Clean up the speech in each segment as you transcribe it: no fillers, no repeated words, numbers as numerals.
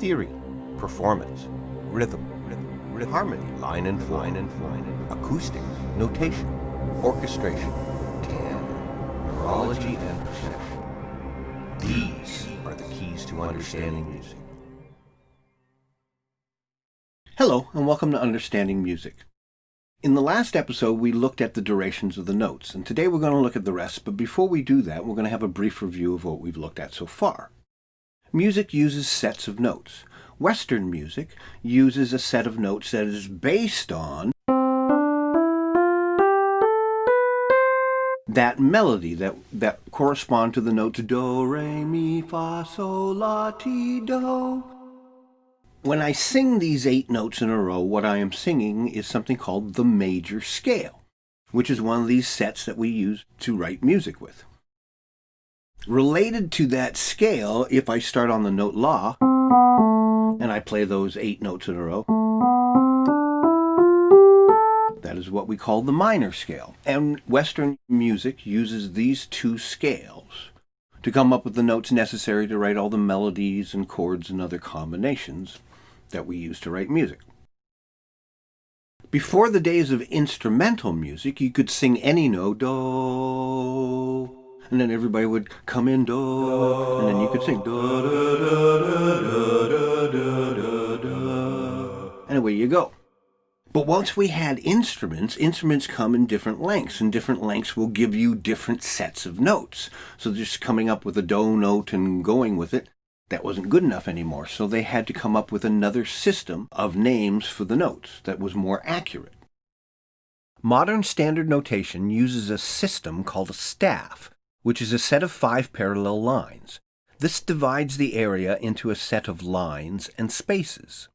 theory, performance, rhythm, harmony, line and form, acoustics, notation, orchestration, neurology, and perception. These are the keys to understanding music. Hello, and welcome to Understanding Music. In the last episode, we looked at the durations of the notes, and today we're going to look at the rest, but before we do that, we're going to have a brief review of what we've looked at so far. Music uses sets of notes. Western music uses a set of notes that is based on that melody that correspond to the notes do, re, mi, fa, sol, la, ti, do. When I sing these 8 notes in a row, what I am singing is something called the major scale, which is one of these sets that we use to write music with. Related to that scale, if I start on the note La, and I play those 8 notes in a row, that is what we call the minor scale. And Western music uses these 2 scales to come up with the notes necessary to write all the melodies and chords and other combinations that we use to write music. Before the days of instrumental music, you could sing any note, do, and then everybody would come in, do, and then you could sing, do, do, do, do, do, do, do, and away you go. But once we had instruments come in different lengths, and different lengths will give you different sets of notes. So just coming up with a do note and going with it, that wasn't good enough anymore, so they had to come up with another system of names for the notes that was more accurate. Modern standard notation uses a system called a staff, which is a set of 5 parallel lines. This divides the area into a set of lines and spaces.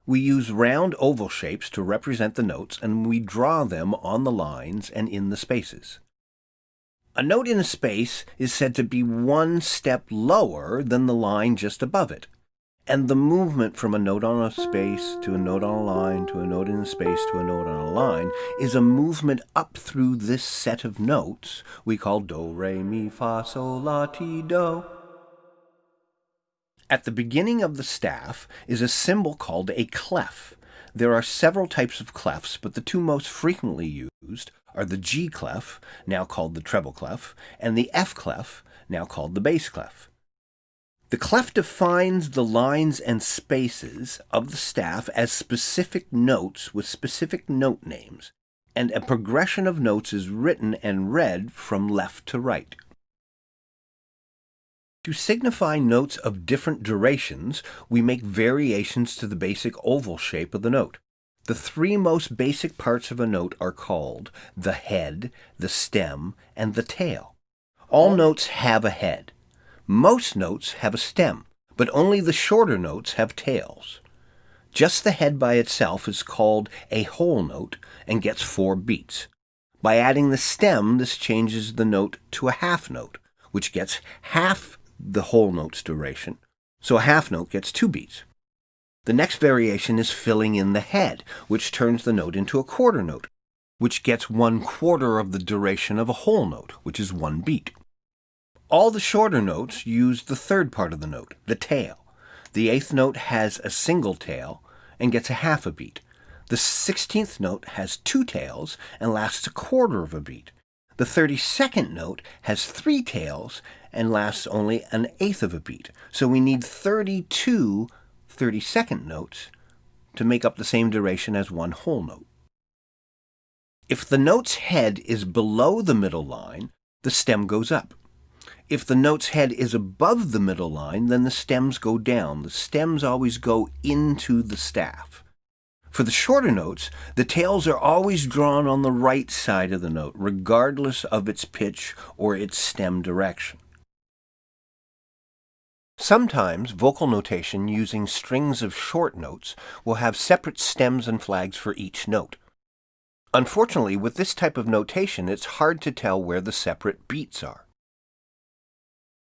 We use round oval shapes to represent the notes, and we draw them on the lines and in the spaces. A note in a space is said to be 1 step lower than the line just above it, and the movement from a note on a space to a note on a line to a note in a space to a note on a line is a movement up through this set of notes we call do, re, mi, fa, sol, la, ti, do. At the beginning of the staff is a symbol called a clef. There are several types of clefs, but the 2 most frequently used are the G clef, now called the treble clef, and the F clef, now called the bass clef. The clef defines the lines and spaces of the staff as specific notes with specific note names, and a progression of notes is written and read from left to right. To signify notes of different durations, we make variations to the basic oval shape of the note. The 3 most basic parts of a note are called the head, the stem, and the tail. All notes have a head. Most notes have a stem, but only the shorter notes have tails. Just the head by itself is called a whole note and gets 4 beats. By adding the stem, this changes the note to a half note, which gets half the whole note's duration, so a half note gets 2 beats. The next variation is filling in the head, which turns the note into a quarter note, which gets 1/4 of the duration of a whole note, which is 1 beat. All the shorter notes use the 3rd part of the note, the tail. The 8th note has a single tail and gets a half a beat. The 16th note has 2 tails and lasts 1/4 of a beat. The 32nd note has 3 tails and lasts only 1/8 of a beat. So we need 32 32nd notes to make up the same duration as 1 whole note. If the note's head is below the middle line, the stem goes up. If the note's head is above the middle line, then the stems go down. The stems always go into the staff. For the shorter notes, the tails are always drawn on the right side of the note, regardless of its pitch or its stem direction. Sometimes vocal notation using strings of short notes will have separate stems and flags for each note. Unfortunately, with this type of notation, it's hard to tell where the separate beats are.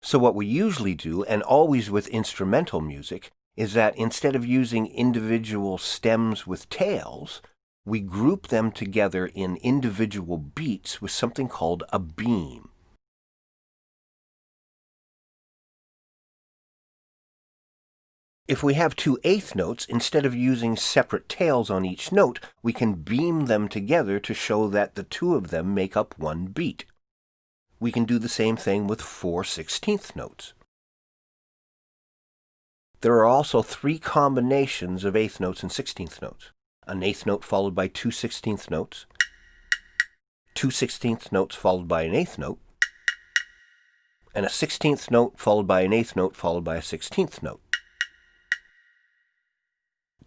So what we usually do, and always with instrumental music, is that instead of using individual stems with tails, we group them together in individual beats with something called a beam. If we have two eighth notes, instead of using separate tails on each note, we can beam them together to show that the two of them make up one beat. We can do the same thing with 4 16th notes. There are also 3 combinations of eighth notes and 16th notes. An eighth note followed by 2 16th notes, 2 16th notes followed by an eighth note, and a 16th note followed by an eighth note followed by a 16th note.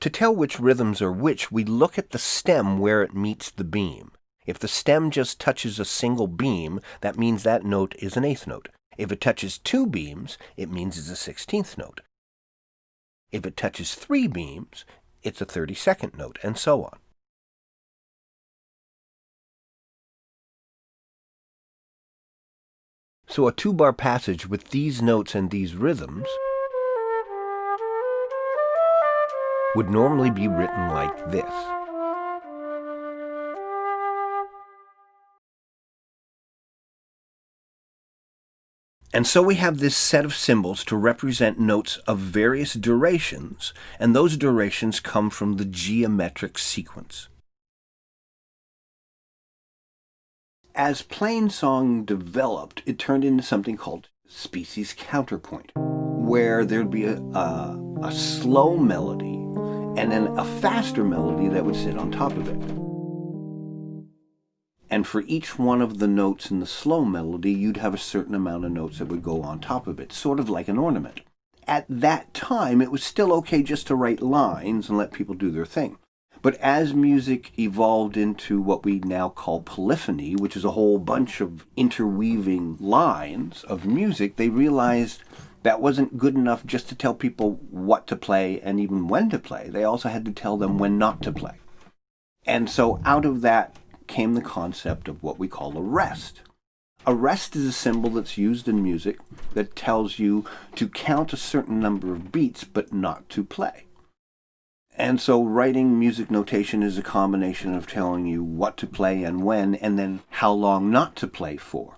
To tell which rhythms are which, we look at the stem where it meets the beam. If the stem just touches a single beam, that means that note is an eighth note. If it touches 2 beams, it means it's a 16th note. If it touches 3 beams, it's a 32nd note, and so on. So a 2-bar passage with these notes and these rhythms would normally be written like this. And so we have this set of symbols to represent notes of various durations, and those durations come from the geometric sequence. As plainsong developed, it turned into something called species counterpoint, where there'd be a slow melody and then a faster melody that would sit on top of it. And for each one of the notes in the slow melody, you'd have a certain amount of notes that would go on top of it, sort of like an ornament. At that time, it was still okay just to write lines and let people do their thing. But as music evolved into what we now call polyphony, which is a whole bunch of interweaving lines of music, they realized that wasn't good enough just to tell people what to play and even when to play. They also had to tell them when not to play. And so out of that came the concept of what we call a rest. A rest is a symbol that's used in music that tells you to count a certain number of beats but not to play. And so writing music notation is a combination of telling you what to play and when, and then how long not to play for.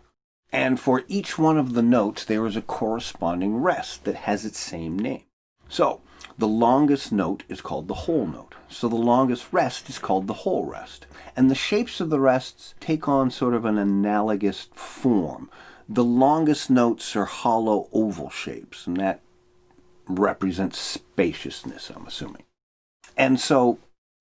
And for each one of the notes, there is a corresponding rest that has its same name. So the longest note is called the whole note. So the longest rest is called the whole rest. And the shapes of the rests take on sort of an analogous form. The longest notes are hollow oval shapes, and that represents spaciousness, I'm assuming. And so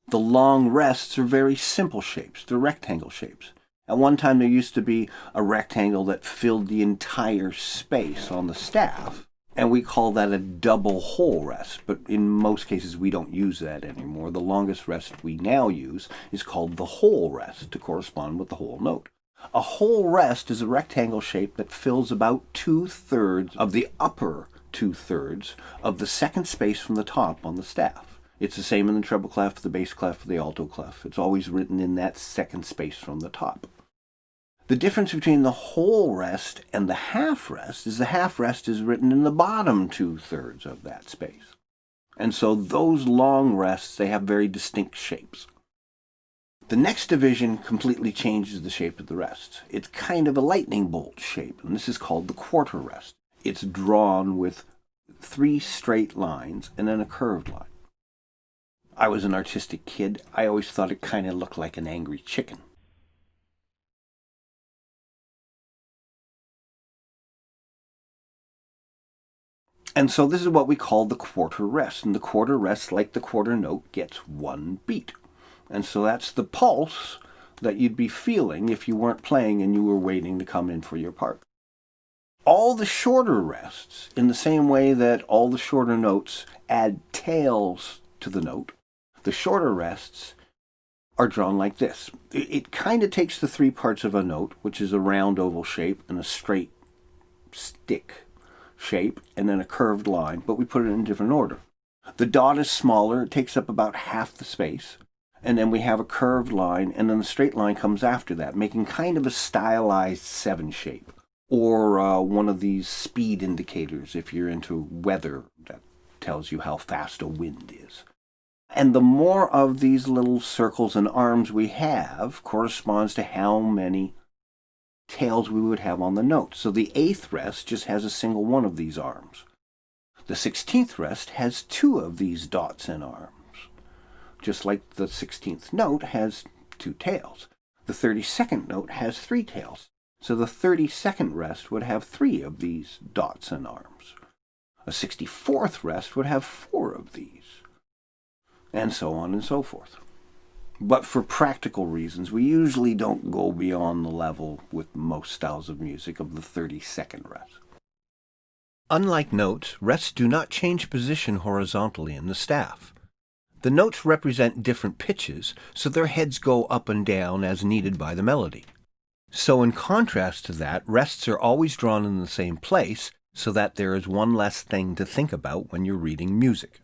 the long rests are very simple shapes. They're rectangle shapes. At one time, there used to be a rectangle that filled the entire space on the staff, and we call that a double whole rest, but in most cases, we don't use that anymore. The longest rest we now use is called the whole rest to correspond with the whole note. A whole rest is a rectangle shape that fills about 2/3 of the upper 2/3 of the second space from the top on the staff. It's the same in the treble clef, the bass clef, the alto clef. It's always written in that second space from the top. The difference between the whole rest and the half rest is the half rest is written in the bottom 2/3 of that space. And so those long rests, they have very distinct shapes. The next division completely changes the shape of the rest. It's kind of a lightning bolt shape, and this is called the quarter rest. It's drawn with 3 straight lines and then a curved line. I was an artistic kid. I always thought it kind of looked like an angry chicken. And so this is what we call the quarter rest. And the quarter rest, like the quarter note, gets 1 beat. And so that's the pulse that you'd be feeling if you weren't playing and you were waiting to come in for your part. All the shorter rests, in the same way that all the shorter notes add tails to the note, the shorter rests are drawn like this. It kind of takes the 3 parts of a note, which is a round oval shape and a straight stick shape, and then a curved line, but we put it in a different order. The dot is smaller, it takes up about half the space, and then we have a curved line, and then the straight line comes after that, making kind of a stylized 7 shape, or one of these speed indicators if you're into weather that tells you how fast a wind is. And the more of these little circles and arms we have corresponds to how many tails we would have on the note. So the 8th rest just has a single one of these arms. The 16th rest has 2 of these dots and arms, just like the 16th note has 2 tails. The 32nd note has 3 tails, so the 32nd rest would have 3 of these dots and arms. A 64th rest would have 4 of these, and so on and so forth. But for practical reasons, we usually don't go beyond the level with most styles of music of the 32nd rest. Unlike notes, rests do not change position horizontally in the staff. The notes represent different pitches, so their heads go up and down as needed by the melody. So in contrast to that, rests are always drawn in the same place, so that there is one less thing to think about when you're reading music.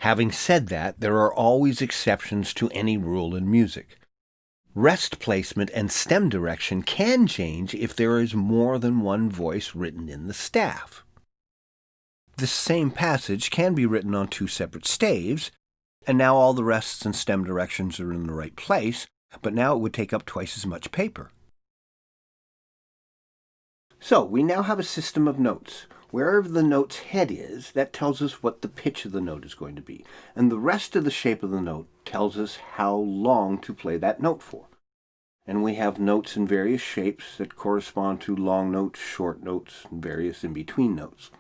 Having said that, there are always exceptions to any rule in music. Rest placement and stem direction can change if there is more than one voice written in the staff. This same passage can be written on 2 separate staves, and now all the rests and stem directions are in the right place, but now it would take up twice as much paper. So, we now have a system of notes. Wherever the note's head is, that tells us what the pitch of the note is going to be, and the rest of the shape of the note tells us how long to play that note for. And we have notes in various shapes that correspond to long notes, short notes, and various in-between notes.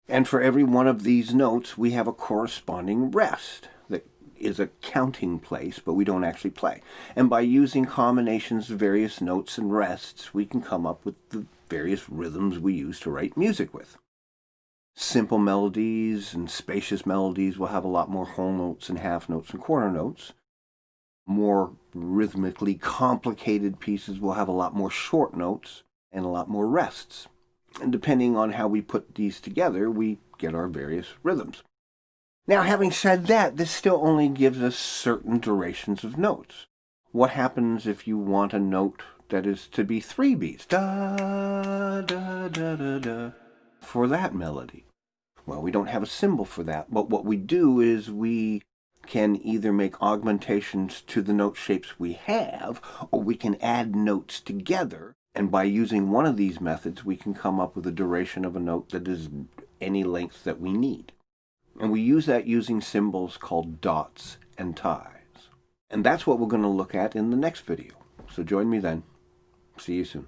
And for every one of these notes, we have a corresponding rest that is a counting place, but we don't actually play. And by using combinations of various notes and rests, we can come up with the various rhythms we use to write music with. Simple melodies and spacious melodies will have a lot more whole notes and half notes and quarter notes. More rhythmically complicated pieces will have a lot more short notes and a lot more rests. And depending on how we put these together, we get our various rhythms. Now, having said that, this still only gives us certain durations of notes. What happens if you want a note that is to be 3 beats? Da, da, da, da, da, for that melody. Well, we don't have a symbol for that, but what we do is we can either make augmentations to the note shapes we have, or we can add notes together. And by using one of these methods, we can come up with a duration of a note that is any length that we need. And we use that using symbols called dots and ties. And that's what we're going to look at in the next video. So join me then. See you soon.